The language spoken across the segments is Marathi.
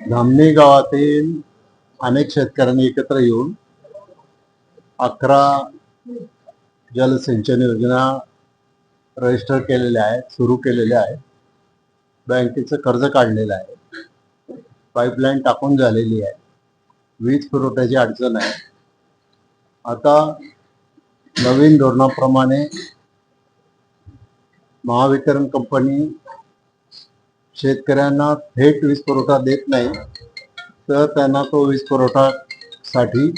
धामणी गावातील अनेक शेतकऱ्यांनी एकत्र येऊन 11 जलसिंचन योजना रजिस्टर केलेल्या आहेत, सुरू केलेल्या आहेत. बँकेचं कर्ज काढलेलं आहे, पाईपलाईन टाकून झालेली आहे, वीज पुरवठ्याची अडचण आहे. आता नवीन धोरणाप्रमाणे महावितरण कंपनी शेतकऱ्यांना थेट वीज पुरवठा देत नाही, तर त्यांना तो वीज पुरवठासाठी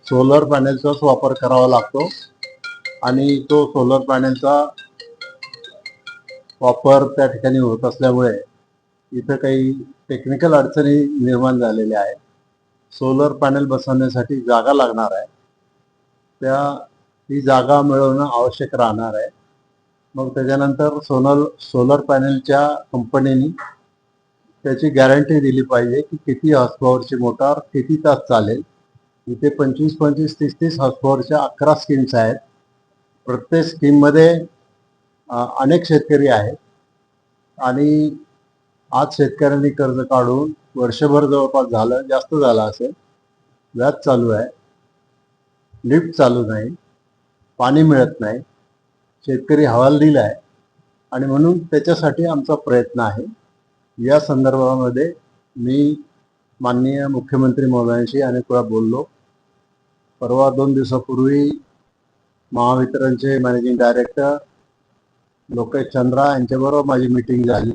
सोलर पॅनेलचाच वापर करावा लागतो. आणि तो सोलर पॅनेलचा वापर त्या ठिकाणी होत असल्यामुळे इथं काही टेक्निकल अडचणी निर्माण झालेल्या आहेत. सोलर पॅनेल बसवण्यासाठी जागा लागणार आहे, ती जागा मिळवणं आवश्यक राहणार आहे. मग त्याच्यानंतर सोलर पॅनेलच्या कंपनीने त्याची गॅरंटी दिली पाहिजे की किती हॉर्स पॉवरची मोटार किती तास चालेल. इथे 25, 30 हॉर्स पॉवरच्या 11 स्कीम्स आहेत. प्रत्येक स्कीममध्ये अनेक शेतकरी आहेत आणि आज शेतकऱ्यांनी कर्ज काढून वर्षभर जवळपास झालं, जास्त झालं असेल. व्याज चालू आहे, लिफ्ट चालू नाही, पाणी मिळत नाही, शेतकरी हवालदिल आहे. आणि म्हणून त्याच्यासाठी आमचा प्रयत्न आहे. या संदर्भामध्ये मी माननीय मुख्यमंत्री महोदयांशी अनेक वेळा बोललो. परवा 2 दिवसापूर्वी महावितरणचे मॅनेजिंग डायरेक्टर लोकेश चंद्रा यांच्याबरोबर माझी मीटिंग झाली.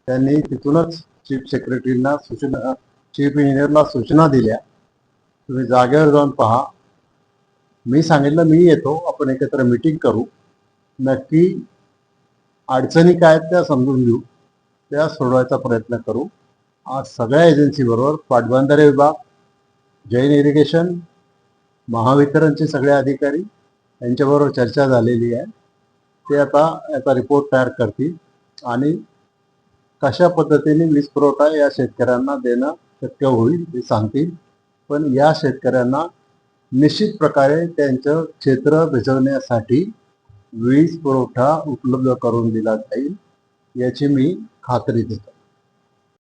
त्यांनी तिथूनच चीफ सेक्रेटरींना चीफ इंजिनियरला सूचना दिल्या, तुम्ही जागेवर जाऊन पहा. मी सांगितलं मी येतो, आपण एकत्र मीटिंग करू, नक्की अडचणी काय आहेत त्या समजून घेऊ, त्या सोडवायचा प्रयत्न करू. आज सगळ्या एजन्सीबरोबर पाटबंधारे विभाग, जैन इरिगेशन, महावितरणचे सगळे अधिकारी यांच्याबरोबर चर्चा झालेली आहे. ते आता याचा रिपोर्ट तयार करतील आणि कशा पद्धतीने वीज पुरवठा या शेतकऱ्यांना देणं शक्य होईल हे सांगतील. पण या शेतकऱ्यांना निश्चित प्रकारे त्यांचं क्षेत्र भिजवण्यासाठी वीज पुरवठा उपलब्ध करून दिला जाईल याची मी खात्री देतो.